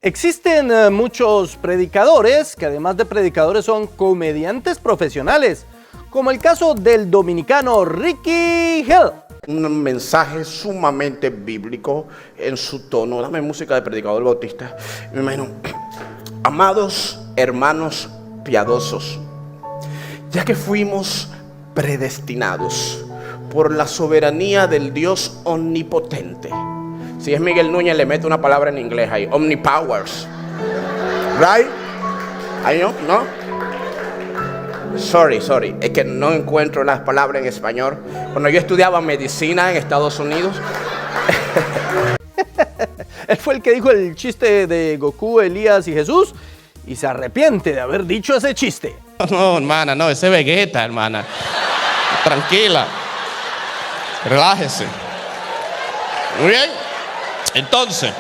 Existen muchos predicadores que además de predicadores son comediantes profesionales, como el caso del dominicano Ricky Hill. Un mensaje sumamente bíblico en su tono. Dame música de predicador bautista. Me imagino. Amados hermanos piadosos, ya que fuimos predestinados por la soberanía del Dios omnipotente. Si es Miguel Núñez, le mete una palabra en inglés ahí. Omnipowers. Right? ¿Ahí no? Sorry. Es que no encuentro las palabras en español. Cuando yo estudiaba medicina en Estados Unidos. Él fue el que dijo el chiste de Goku, Elías y Jesús y se arrepiente de haber dicho ese chiste. No, hermana, no, ese es Vegeta, hermana. Tranquila. Relájese. Muy bien. Entonces,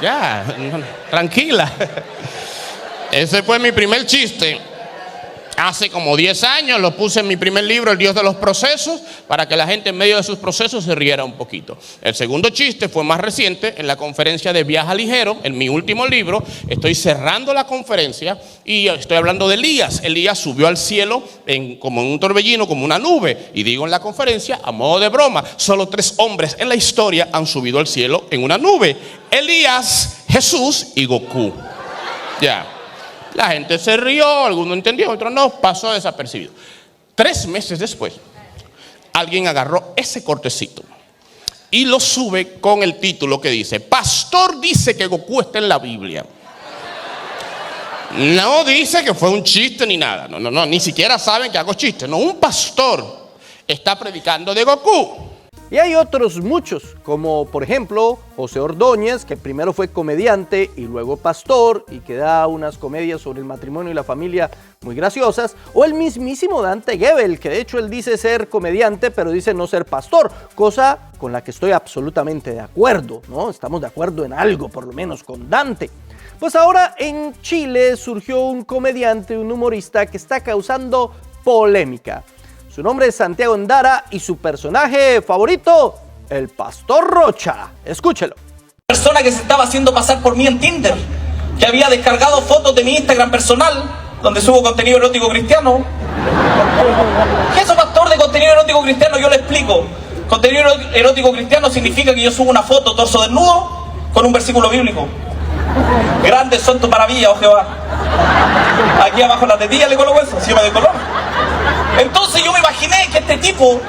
ya, tranquila. Ese fue mi primer chiste. Hace como 10 años lo puse en mi primer libro, El Dios de los Procesos, para que la gente en medio de sus procesos se riera un poquito. El segundo chiste fue más reciente, en la conferencia de Viaja Ligero, en mi último libro. Estoy cerrando la conferencia y estoy hablando de Elías. Elías subió al cielo como en un torbellino, como una nube. Y digo en la conferencia, a modo de broma, solo 3 hombres en la historia han subido al cielo en una nube: Elías, Jesús y Goku. Ya. La gente se rió, algunos entendieron, otros no, pasó desapercibido. 3 meses después, alguien agarró ese cortecito y lo sube con el título que dice: Pastor dice que Goku está en la Biblia. No dice que fue un chiste ni nada, no, ni siquiera saben que hago chistes. No, un pastor está predicando de Goku. Y hay otros muchos, como por ejemplo José Ordóñez, que primero fue comediante y luego pastor y que da unas comedias sobre el matrimonio y la familia muy graciosas, o el mismísimo Dante Gebel, que de hecho él dice ser comediante pero dice no ser pastor, cosa con la que estoy absolutamente de acuerdo, ¿no? Estamos de acuerdo en algo, por lo menos con Dante. Pues ahora en Chile surgió un comediante, un humorista que está causando polémica. Su nombre es Santiago Endara y su personaje favorito, el Pastor Rocha. Escúchelo. Persona que se estaba haciendo pasar por mí en Tinder, que había descargado fotos de mi Instagram personal, donde subo contenido erótico cristiano. ¿Qué es eso, pastor, de contenido erótico cristiano? Yo le explico. Contenido erótico cristiano significa que yo subo una foto torso desnudo con un versículo bíblico. Grandes son tus maravillas, oh Jehová. Aquí abajo la tetilla le coloco eso, si yo me decoloco. Entonces yo me imaginé que este tipo,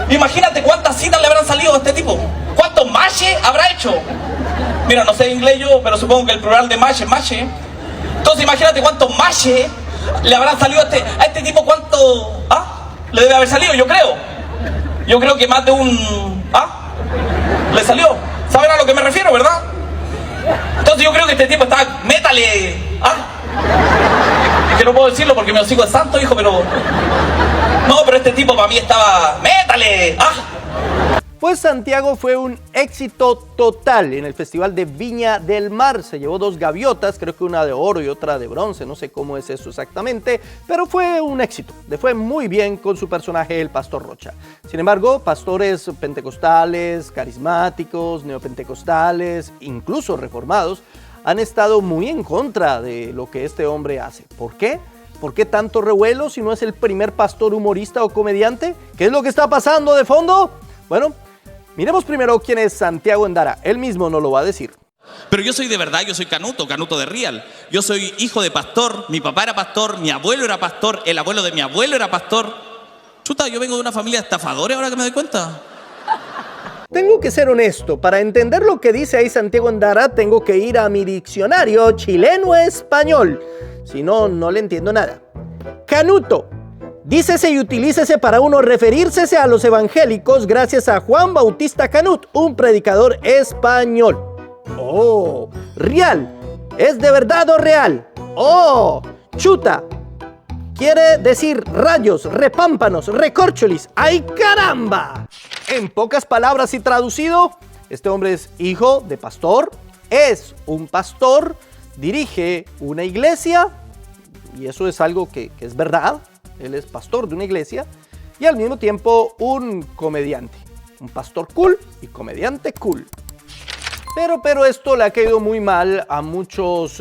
imagínate cuántas citas le habrán salido a este tipo, cuántos matches habrá hecho. Mira, no sé inglés yo, pero supongo que el plural de match es matches. Entonces imagínate cuántos matches le habrán salido a este tipo, cuánto le debe haber salido, yo creo. Yo creo que más de un le salió. ¿Saben a lo que me refiero, verdad? Entonces yo creo que este tipo está, métale, es que no puedo decirlo porque mi hocico es santo, hijo, pero... No, pero este tipo para mí estaba, métale, Pues Santiago fue un éxito total en el Festival de Viña del Mar. Se llevó 2 gaviotas, creo que una de oro y otra de bronce, no sé cómo es eso exactamente, pero fue un éxito. Le fue muy bien con su personaje, el Pastor Rocha. Sin embargo, pastores pentecostales, carismáticos, neopentecostales, incluso reformados, han estado muy en contra de lo que este hombre hace. ¿Por qué? ¿Por qué tanto revuelo si no es el primer pastor humorista o comediante? ¿Qué es lo que está pasando de fondo? Bueno, miremos primero quién es Santiago Endara. Él mismo nos lo va a decir. Pero yo soy de verdad, yo soy Canuto de Real. Yo soy hijo de pastor, mi papá era pastor, mi abuelo era pastor, el abuelo de mi abuelo era pastor. Chuta, yo vengo de una familia de estafadores ahora que me doy cuenta. Tengo que ser honesto, para entender lo que dice ahí Santiago Endara tengo que ir a mi diccionario chileno-español. Si no, no le entiendo nada. Canuto. Dícese y utilícese para uno referirse a los evangélicos gracias a Juan Bautista Canut, un predicador español. Oh, real. ¿Es de verdad o real? Oh, chuta. Quiere decir rayos, repámpanos, recórcholis. ¡Ay, caramba! En pocas palabras y traducido, este hombre es hijo de pastor, es un pastor, dirige una iglesia, y eso es algo que es verdad. Él es pastor de una iglesia y al mismo tiempo un comediante. Un pastor cool y comediante cool. Pero esto le ha caído muy mal a muchos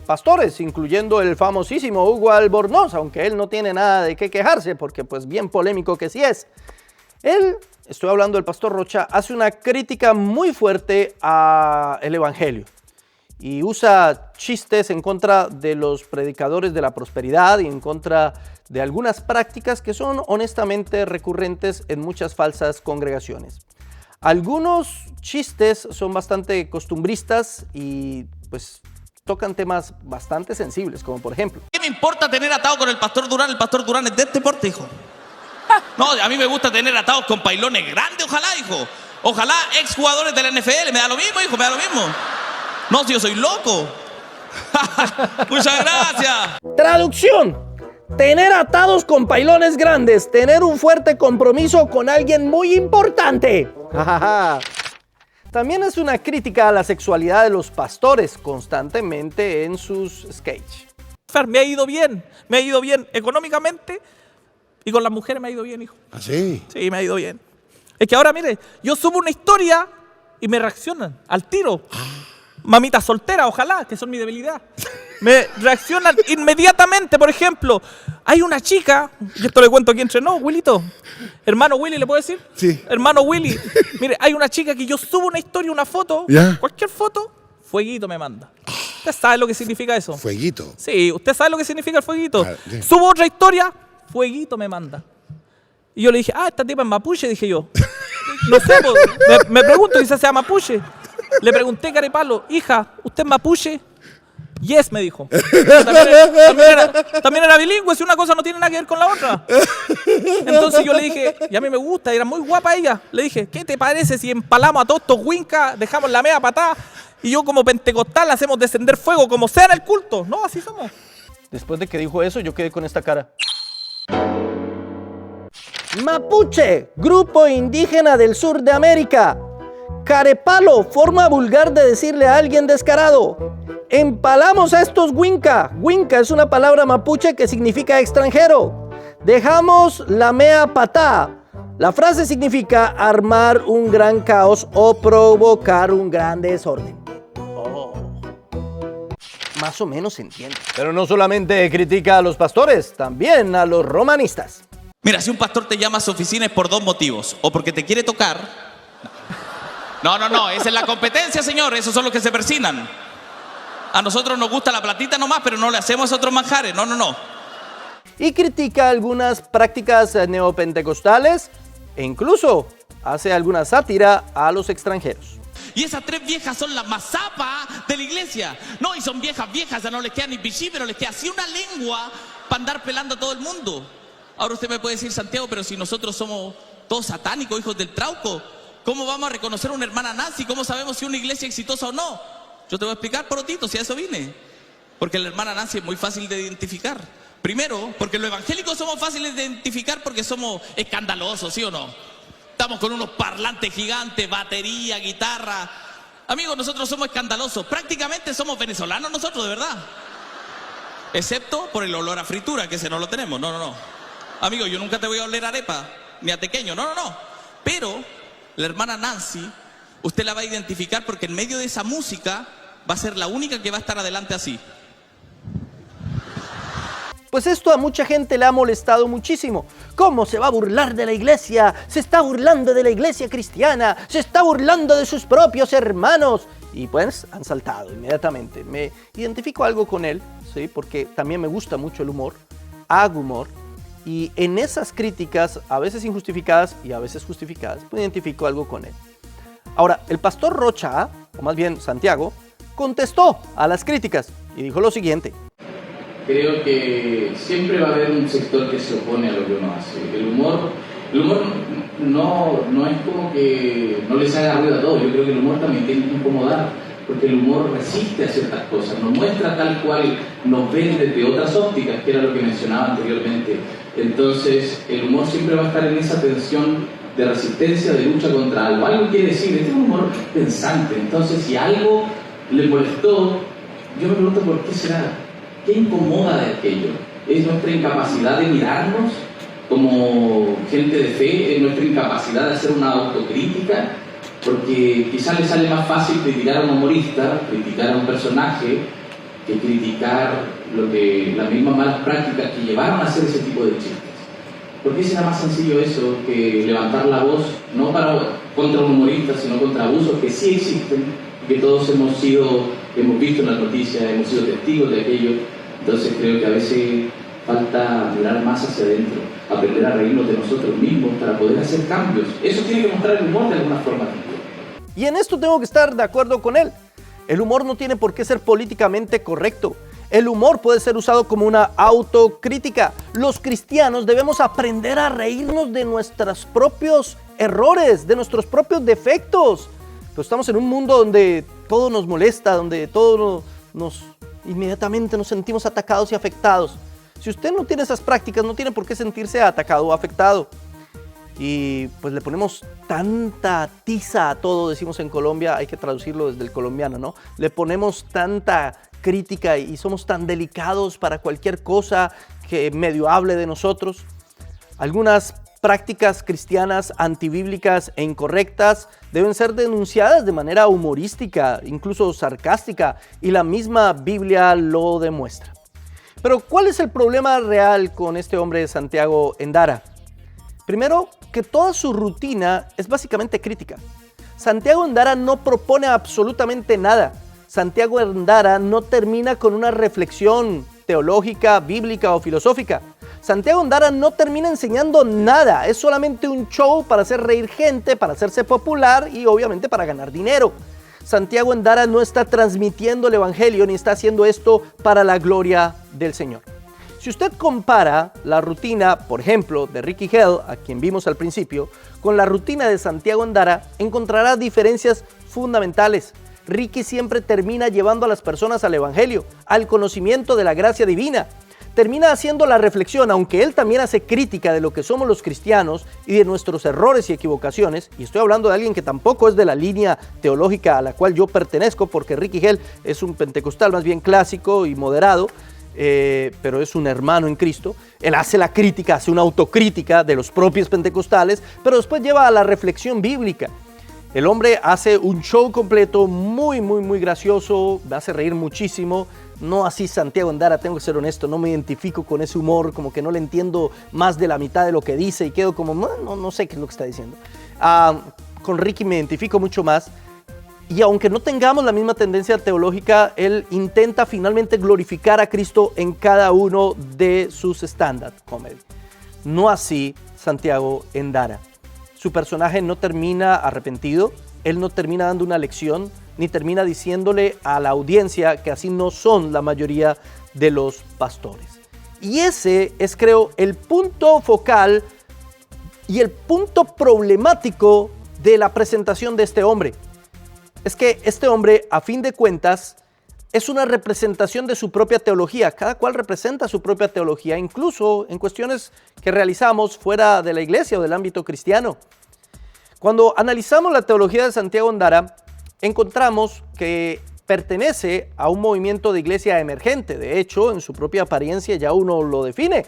pastores, incluyendo el famosísimo Hugo Albornoz, aunque él no tiene nada de qué quejarse, porque pues bien polémico que sí es. Él, estoy hablando del pastor Rocha, hace una crítica muy fuerte al evangelio y usa chistes en contra de los predicadores de la prosperidad y en contra de algunas prácticas que son honestamente recurrentes en muchas falsas congregaciones. Algunos chistes son bastante costumbristas y pues tocan temas bastante sensibles, como por ejemplo: ¿qué me importa tener atado con el pastor Durán? El pastor Durán es de este porte, hijo. No, a mí me gusta tener atados con pailones grandes, ojalá, hijo. Ojalá exjugadores de la NFL, me da lo mismo, hijo, me da lo mismo. No, si yo soy loco. Muchas gracias. Traducción: tener atados con pailones grandes, tener un fuerte compromiso con alguien muy importante. También es una crítica a la sexualidad de los pastores constantemente en sus sketches. Me ha ido bien económicamente y con las mujeres me ha ido bien, hijo. ¿Ah, sí? Sí, me ha ido bien. Es que ahora, mire, yo subo una historia y me reaccionan al tiro. Mamita soltera, ojalá, que son mi debilidad. Me reaccionan inmediatamente. Por ejemplo, hay una chica, y esto le cuento aquí entre no, Willito. Hermano Willy, ¿le puedo decir? Sí. Hermano Willy. Mire, hay una chica que yo subo una historia, una foto, ¿ya? Cualquier foto, fueguito me manda. ¿Usted sabe lo que significa eso? Fueguito. Sí, usted sabe lo que significa el fueguito. Sí. Subo otra historia, fueguito me manda. Y yo le dije, esta tipa es mapuche, dije yo. No sé, pues, me pregunto, quizás sea mapuche. Le pregunté, carepalo, hija, ¿usted es mapuche? Yes, me dijo. También era bilingüe, si una cosa no tiene nada que ver con la otra. Entonces yo le dije, y a mí me gusta, era muy guapa ella. Le dije, ¿qué te parece si empalamos a todos estos wincas, dejamos la media patada y yo como pentecostal hacemos descender fuego como sea en el culto? No, así somos. Después de que dijo eso, yo quedé con esta cara. Mapuche, grupo indígena del sur de América. Carepalo, forma vulgar de decirle a alguien descarado. Empalamos a estos winca. Winca es una palabra mapuche que significa extranjero. Dejamos la mea patá. La frase significa armar un gran caos o provocar un gran desorden. Más o menos se entiende. Pero no solamente critica a los pastores, también a los romanistas. Mira, si un pastor te llama a su oficina es por dos motivos. O porque te quiere tocar. No, esa es la competencia, señor. Esos son los que se persinan. A nosotros nos gusta la platita nomás, pero no le hacemos otros manjares. No. Y critica algunas prácticas neopentecostales e incluso hace alguna sátira a los extranjeros. Y esas tres viejas son las mazapas de la iglesia. No, y son viejas, ya no les queda ni pichí, pero les queda así una lengua para andar pelando a todo el mundo. Ahora usted me puede decir, Santiago, pero si nosotros somos todos satánicos, hijos del trauco, ¿cómo vamos a reconocer a una hermana nazi? ¿Cómo sabemos si es una iglesia exitosa o no? Yo te voy a explicar, porotito, si a eso vine. Porque la hermana nazi es muy fácil de identificar. Primero, porque los evangélicos somos fáciles de identificar porque somos escandalosos, ¿sí o no? Estamos con unos parlantes gigantes, batería, guitarra. Amigos, nosotros somos escandalosos. Prácticamente somos venezolanos nosotros, de verdad. Excepto por el olor a fritura, que ese no lo tenemos. No. Amigo, yo nunca te voy a oler arepa, ni a tequeño. No. Pero la hermana Nancy, usted la va a identificar porque en medio de esa música va a ser la única que va a estar adelante así. Pues esto a mucha gente le ha molestado muchísimo. ¿Cómo se va a burlar de la iglesia? Se está burlando de la iglesia cristiana, se está burlando de sus propios hermanos. Y pues han saltado inmediatamente. Me identifico algo con él, ¿sí? Porque también me gusta mucho el humor, hago humor. Y en esas críticas, a veces injustificadas y a veces justificadas, me identifico algo con él. Ahora, el pastor Rocha, o más bien Santiago, contestó a las críticas y dijo lo siguiente. Creo que siempre va a haber un sector que se opone a lo que uno hace. El humor no es como que no les haga ruido a todos. Yo creo que el humor también tiene que incomodar, porque el humor resiste a ciertas cosas, nos muestra tal cual nos ven desde otras ópticas, que era lo que mencionaba anteriormente. Entonces, el humor siempre va a estar en esa tensión de resistencia, de lucha contra algo. Algo quiere decir, este es un humor pensante. Entonces, si algo le molestó, yo me pregunto por qué será. ¿Qué incomoda de aquello? ¿Es nuestra incapacidad de mirarnos como gente de fe? ¿Es nuestra incapacidad de hacer una autocrítica? Porque quizás le sale más fácil criticar a un humorista, criticar a un personaje, que criticar las mismas malas prácticas que llevaron a hacer ese tipo de chistes. ¿Por qué será más sencillo eso que levantar la voz, no contra un humorista, sino contra abusos que sí existen, que todos hemos visto en las noticias, hemos sido testigos de aquello? Entonces creo que a veces falta mirar más hacia adentro, aprender a reírnos de nosotros mismos para poder hacer cambios. Eso tiene que mostrar el humor de alguna forma. Y en esto tengo que estar de acuerdo con él. El humor no tiene por qué ser políticamente correcto. El humor puede ser usado como una autocrítica. Los cristianos debemos aprender a reírnos de nuestros propios errores, de nuestros propios defectos. Pero estamos en un mundo donde todo nos molesta, donde inmediatamente nos sentimos atacados y afectados. Si usted no tiene esas prácticas, no tiene por qué sentirse atacado o afectado. Y pues le ponemos tanta tiza a todo, decimos en Colombia, hay que traducirlo desde el colombiano, ¿no? Le ponemos tanta crítica y somos tan delicados para cualquier cosa que medio hable de nosotros. Algunas prácticas cristianas antibíblicas e incorrectas deben ser denunciadas de manera humorística, incluso sarcástica, y la misma Biblia lo demuestra. Pero ¿cuál es el problema real con este hombre Santiago Endara? Primero, que toda su rutina es básicamente crítica. Santiago Endara no propone absolutamente nada. Santiago Endara no termina con una reflexión teológica, bíblica o filosófica. Santiago Endara no termina enseñando nada. Es solamente un show para hacer reír gente, para hacerse popular y obviamente para ganar dinero. Santiago Endara no está transmitiendo el evangelio ni está haciendo esto para la gloria del Señor. Si usted compara la rutina, por ejemplo, de Ricky Hell, a quien vimos al principio, con la rutina de Santiago Endara, encontrará diferencias fundamentales. Ricky siempre termina llevando a las personas al evangelio, al conocimiento de la gracia divina. Termina haciendo la reflexión, aunque él también hace crítica de lo que somos los cristianos y de nuestros errores y equivocaciones, y estoy hablando de alguien que tampoco es de la línea teológica a la cual yo pertenezco, porque Ricky Hell es un pentecostal más bien clásico y moderado, pero es un hermano en Cristo. Él hace la crítica, hace una autocrítica de los propios pentecostales, pero después lleva a la reflexión bíblica. El hombre hace un show completo, muy gracioso, me hace reír muchísimo. No así Santiago Endara, tengo que ser honesto, no me identifico con ese humor, como que no le entiendo más de la mitad de lo que dice y quedo como, no sé qué es lo que está diciendo. Con Ricky me identifico mucho más. Y aunque no tengamos la misma tendencia teológica, él intenta finalmente glorificar a Cristo en cada uno de sus stand-up comedy. No así Santiago Endara. Su personaje no termina arrepentido, él no termina dando una lección, ni termina diciéndole a la audiencia que así no son la mayoría de los pastores. Y ese es, creo, el punto focal y el punto problemático de la presentación de este hombre. Es que este hombre, a fin de cuentas, es una representación de su propia teología. Cada cual representa su propia teología, incluso en cuestiones que realizamos fuera de la iglesia o del ámbito cristiano. Cuando analizamos la teología de Santiago Endara, encontramos que pertenece a un movimiento de iglesia emergente. De hecho, en su propia apariencia ya uno lo define.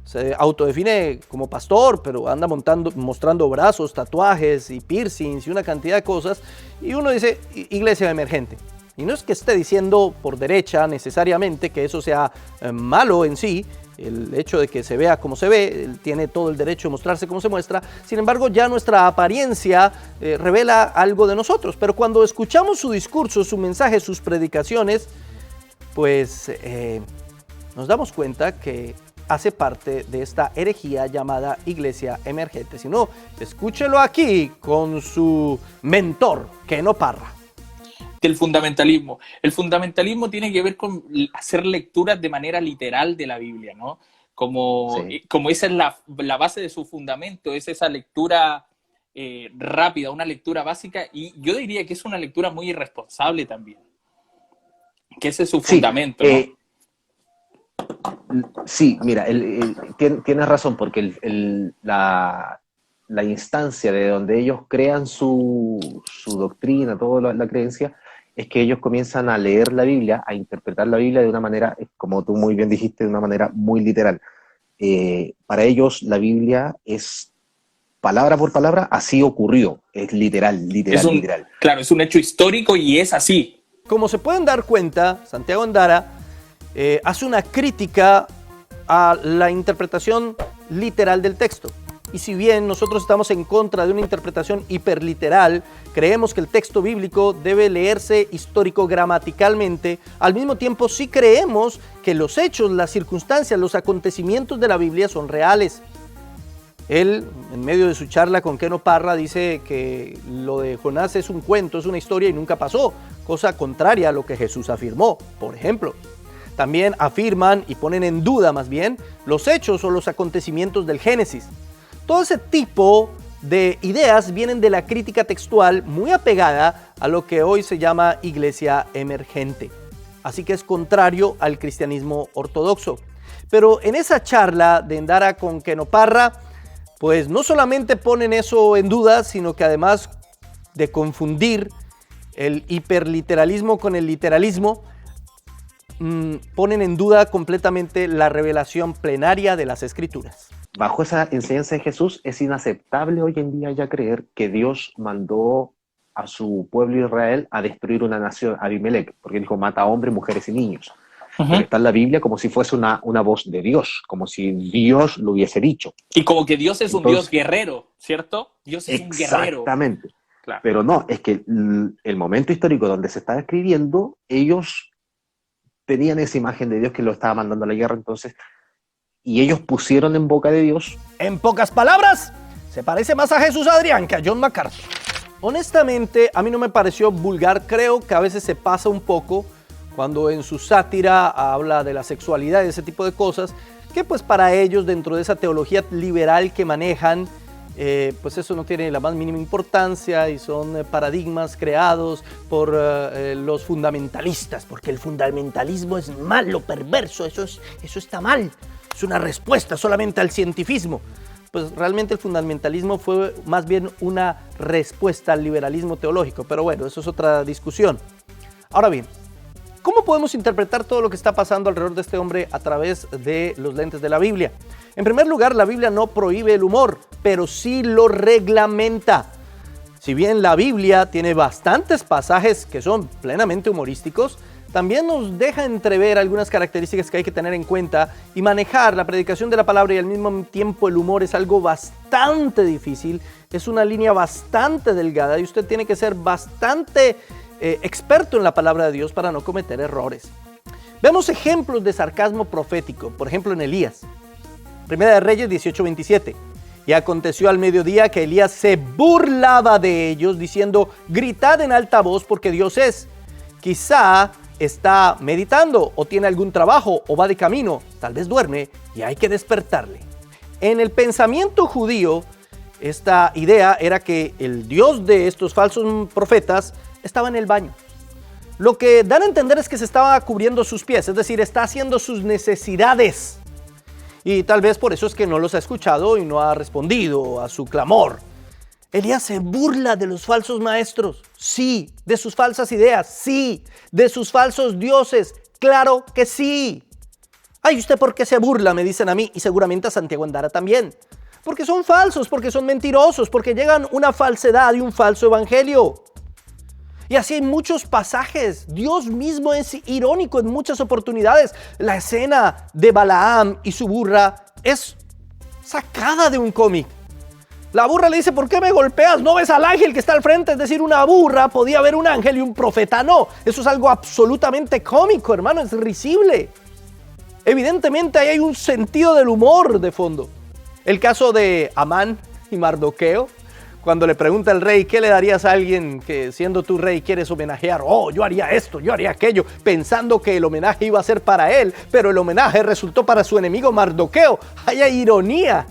Se autodefine como pastor, pero anda mostrando brazos, tatuajes y piercings y una cantidad de cosas. Y uno dice, iglesia emergente. Y no es que esté diciendo por derecha necesariamente que eso sea malo en sí. El hecho de que se vea como se ve, él tiene todo el derecho de mostrarse como se muestra. Sin embargo, ya nuestra apariencia revela algo de nosotros. Pero cuando escuchamos su discurso, su mensaje, sus predicaciones, pues nos damos cuenta que hace parte de esta herejía llamada iglesia emergente. Si no, escúchelo aquí con su mentor, Keno Parra. Del fundamentalismo. El fundamentalismo tiene que ver con hacer lecturas de manera literal de la Biblia, ¿no? Como esa es la base de su fundamento, es esa lectura rápida, una lectura básica, y yo diría que es una lectura muy irresponsable también. Que ese es su fundamento, ¿no? Sí, mira, tienes razón, porque la instancia de donde ellos crean su doctrina, toda la creencia, es que ellos comienzan a leer la Biblia, a interpretar la Biblia de una manera, como tú muy bien dijiste, de una manera muy literal. Para ellos la Biblia es palabra por palabra, así ocurrió. Es literal, literal. Claro, es un hecho histórico y es así. Como se pueden dar cuenta, Santiago Endara hace una crítica a la interpretación literal del texto. Y si bien nosotros estamos en contra de una interpretación hiperliteral, creemos que el texto bíblico debe leerse histórico-gramaticalmente, al mismo tiempo sí creemos que los hechos, las circunstancias, los acontecimientos de la Biblia son reales. Él, en medio de su charla con Keno Parra, dice que lo de Jonás es un cuento, es una historia y nunca pasó, cosa contraria a lo que Jesús afirmó, por ejemplo. También afirman y ponen en duda más bien los hechos o los acontecimientos del Génesis. Todo ese tipo de ideas vienen de la crítica textual muy apegada a lo que hoy se llama iglesia emergente. Así que es contrario al cristianismo ortodoxo. Pero en esa charla de Endara con Keno Parra, pues no solamente ponen eso en duda, sino que además de confundir el hiperliteralismo con el literalismo, ponen en duda completamente la revelación plenaria de las Escrituras. Bajo esa enseñanza de Jesús, es inaceptable hoy en día ya creer que Dios mandó a su pueblo Israel a destruir una nación, Abimelech, porque dijo, mata a hombres, mujeres y niños. Porque está en la Biblia como si fuese una voz de Dios, como si Dios lo hubiese dicho. Y como que Dios es un Dios guerrero, ¿cierto? Dios es un guerrero. Exactamente. Claro. Pero no, es que el momento histórico donde se estaba escribiendo, ellos tenían esa imagen de Dios que lo estaba mandando a la guerra, entonces, y ellos pusieron en boca de Dios. En pocas palabras, se parece más a Jesús Adrián que a John MacArthur. Honestamente, a mí no me pareció vulgar, creo que a veces se pasa un poco cuando en su sátira habla de la sexualidad y ese tipo de cosas, que pues para ellos dentro de esa teología liberal que manejan, pues eso no tiene la más mínima importancia y son paradigmas creados por los fundamentalistas, porque el fundamentalismo es malo, perverso, eso está mal, es una respuesta solamente al cientifismo. Pues realmente el fundamentalismo fue más bien una respuesta al liberalismo teológico, pero bueno, eso es otra discusión. Ahora bien, ¿cómo podemos interpretar todo lo que está pasando alrededor de este hombre a través de los lentes de la Biblia? En primer lugar, la Biblia no prohíbe el humor, pero sí lo reglamenta. Si bien la Biblia tiene bastantes pasajes que son plenamente humorísticos, también nos deja entrever algunas características que hay que tener en cuenta y manejar la predicación de la palabra y al mismo tiempo el humor es algo bastante difícil, es una línea bastante delgada y usted tiene que ser bastante experto en la palabra de Dios para no cometer errores. Vemos ejemplos de sarcasmo profético, por ejemplo en Elías. Primera de Reyes 18:27. Y aconteció al mediodía que Elías se burlaba de ellos diciendo, gritad en alta voz porque Dios es. Quizá está meditando o tiene algún trabajo o va de camino, tal vez duerme y hay que despertarle. En el pensamiento judío, esta idea era que el Dios de estos falsos profetas estaba en el baño. Lo que dan a entender es que se estaba cubriendo sus pies, es decir, está haciendo sus necesidades. Y tal vez por eso es que no los ha escuchado y no ha respondido a su clamor. Elías se burla de los falsos maestros, sí, de sus falsas ideas, sí, de sus falsos dioses, claro que sí. Ay, ¿usted por qué se burla? Me dicen a mí y seguramente a Santiago Endara también. Porque son falsos, porque son mentirosos, porque llegan una falsedad y un falso evangelio. Y así hay muchos pasajes. Dios mismo es irónico en muchas oportunidades. La escena de Balaam y su burra es sacada de un cómic. La burra le dice, ¿por qué me golpeas? ¿No ves al ángel que está al frente? Es decir, una burra podía ver un ángel y un profeta no. Eso es algo absolutamente cómico, hermano, es risible. Evidentemente ahí hay un sentido del humor de fondo. El caso de Amán y Mardoqueo, cuando le pregunta al rey, ¿qué le darías a alguien que siendo tu rey quieres homenajear? Oh, yo haría esto, yo haría aquello, pensando que el homenaje iba a ser para él, pero el homenaje resultó para su enemigo Mardoqueo. Ahí hay ironía.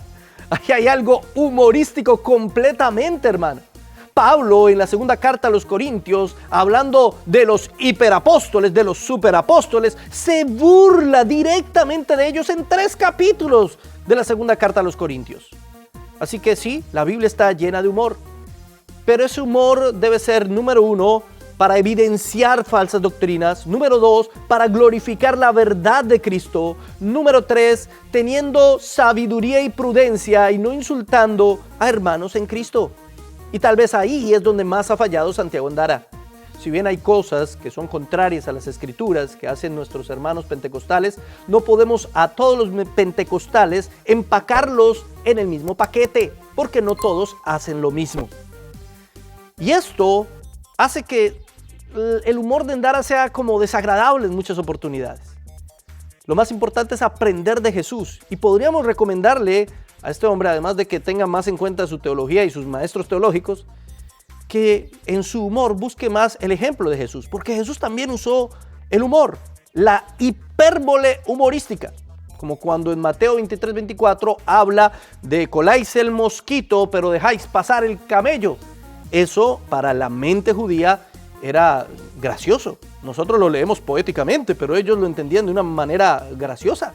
Aquí hay algo humorístico completamente, hermano. Pablo en la segunda carta a los Corintios, hablando de los hiperapóstoles, de los superapóstoles, se burla directamente de ellos en 3 capítulos de la segunda carta a los Corintios. Así que sí, la Biblia está llena de humor, pero ese humor debe ser, número 1, para evidenciar falsas doctrinas. Número 2, para glorificar la verdad de Cristo. Número 3, teniendo sabiduría y prudencia y no insultando a hermanos en Cristo. Y tal vez ahí es donde más ha fallado Santiago Andara. Si bien hay cosas que son contrarias a las escrituras que hacen nuestros hermanos pentecostales, no podemos a todos los pentecostales empacarlos en el mismo paquete, porque no todos hacen lo mismo. Y esto hace que el humor de Andara sea como desagradable en muchas oportunidades. Lo más importante es aprender de Jesús, y podríamos recomendarle a este hombre, además de que tenga más en cuenta su teología y sus maestros teológicos, que en su humor busque más el ejemplo de Jesús, porque Jesús también usó el humor, la hipérbole humorística, como cuando en Mateo 23:24 habla de coláis el mosquito, pero dejáis pasar el camello. Eso para la mente judía era gracioso. Nosotros lo leemos poéticamente, pero ellos lo entendían de una manera graciosa,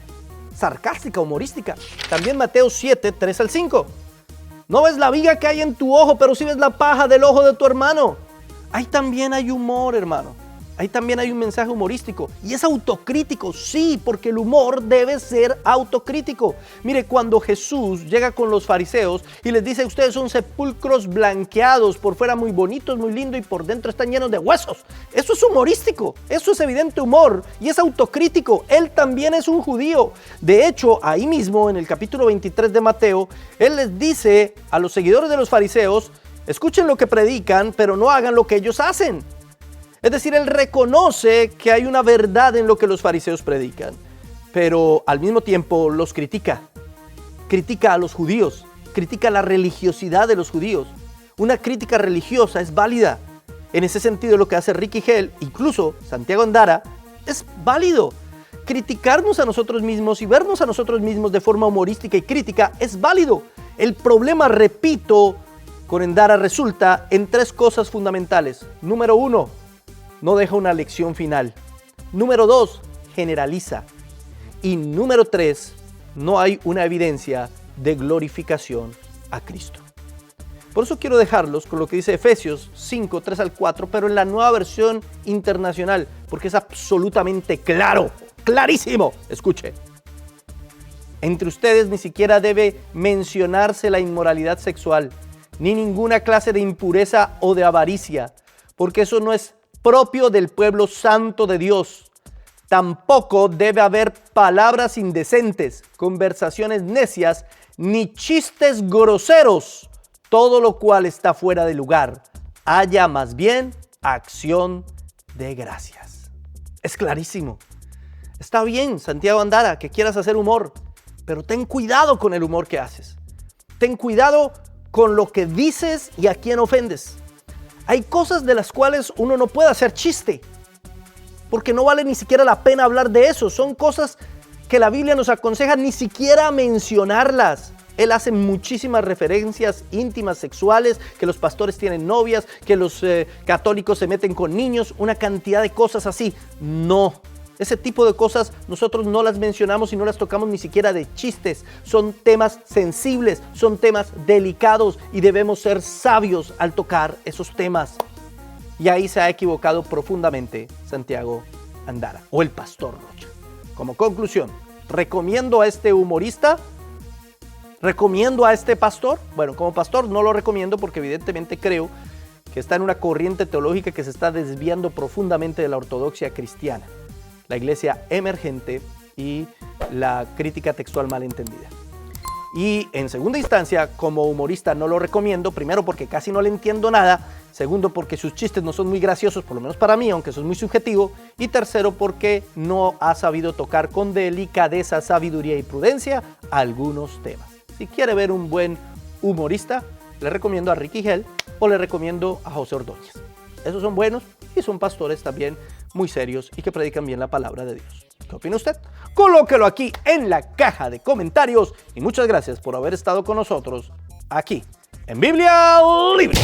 sarcástica, humorística. También Mateo 7, 3 al 5. No ves la viga que hay en tu ojo, pero sí ves la paja del ojo de tu hermano. Ahí también hay humor, hermano. Ahí también hay un mensaje humorístico. Y es autocrítico, sí, porque el humor debe ser autocrítico. Mire, cuando Jesús llega con los fariseos y les dice, ustedes son sepulcros blanqueados, por fuera muy bonitos, muy lindos, y por dentro están llenos de huesos. Eso es humorístico, eso es evidente humor y es autocrítico. Él también es un judío. De hecho, ahí mismo, en el capítulo 23 de Mateo, él les dice a los seguidores de los fariseos, escuchen lo que predican, pero no hagan lo que ellos hacen. Es decir, él reconoce que hay una verdad en lo que los fariseos predican, pero al mismo tiempo los critica. Critica a los judíos, critica la religiosidad de los judíos. Una crítica religiosa es válida. En ese sentido, lo que hace Ricky Hell, incluso Santiago Andara, es válido. Criticarnos a nosotros mismos y vernos a nosotros mismos de forma humorística y crítica es válido. El problema, repito, con Andara resulta en 3 cosas fundamentales. Número 1, no deja una lección final. Número 2, generaliza. Y número 3, no hay una evidencia de glorificación a Cristo. Por eso quiero dejarlos con lo que dice Efesios 5, 3 al 4, pero en la nueva versión internacional, porque es absolutamente claro, clarísimo. Escuche. Entre ustedes ni siquiera debe mencionarse la inmoralidad sexual, ni ninguna clase de impureza o de avaricia, porque eso no es propio del pueblo santo de Dios. Tampoco debe haber palabras indecentes, conversaciones necias, ni chistes groseros, todo lo cual está fuera de lugar. Haya más bien acción de gracias. Es clarísimo. Está bien, Santiago Andara, que quieras hacer humor, pero ten cuidado con el humor que haces. Ten cuidado con lo que dices y a quién ofendes. Hay cosas de las cuales uno no puede hacer chiste, porque no vale ni siquiera la pena hablar de eso. Son cosas que la Biblia nos aconseja ni siquiera mencionarlas. Él hace muchísimas referencias íntimas, sexuales, que los pastores tienen novias, que los católicos se meten con niños, una cantidad de cosas así. No. Ese tipo de cosas nosotros no las mencionamos y no las tocamos ni siquiera de chistes. Son temas sensibles, son temas delicados y debemos ser sabios al tocar esos temas. Y ahí se ha equivocado profundamente Santiago Andara o el pastor Rocha. Como conclusión, ¿recomiendo a este humorista? ¿Recomiendo a este pastor? Bueno, como pastor no lo recomiendo porque evidentemente creo que está en una corriente teológica que se está desviando profundamente de la ortodoxia cristiana, la iglesia emergente y la crítica textual malentendida. Y en segunda instancia, como humorista no lo recomiendo, primero porque casi no le entiendo nada, segundo porque sus chistes no son muy graciosos, por lo menos para mí, aunque eso es muy subjetivo, y tercero porque no ha sabido tocar con delicadeza, sabiduría y prudencia algunos temas. Si quiere ver un buen humorista, le recomiendo a Ricky Hell o le recomiendo a José Ordóñez. Esos son buenos y son pastores también muy serios y que predican bien la palabra de Dios. ¿Qué opina usted? Colóquelo aquí en la caja de comentarios y muchas gracias por haber estado con nosotros aquí en Biblia Libre.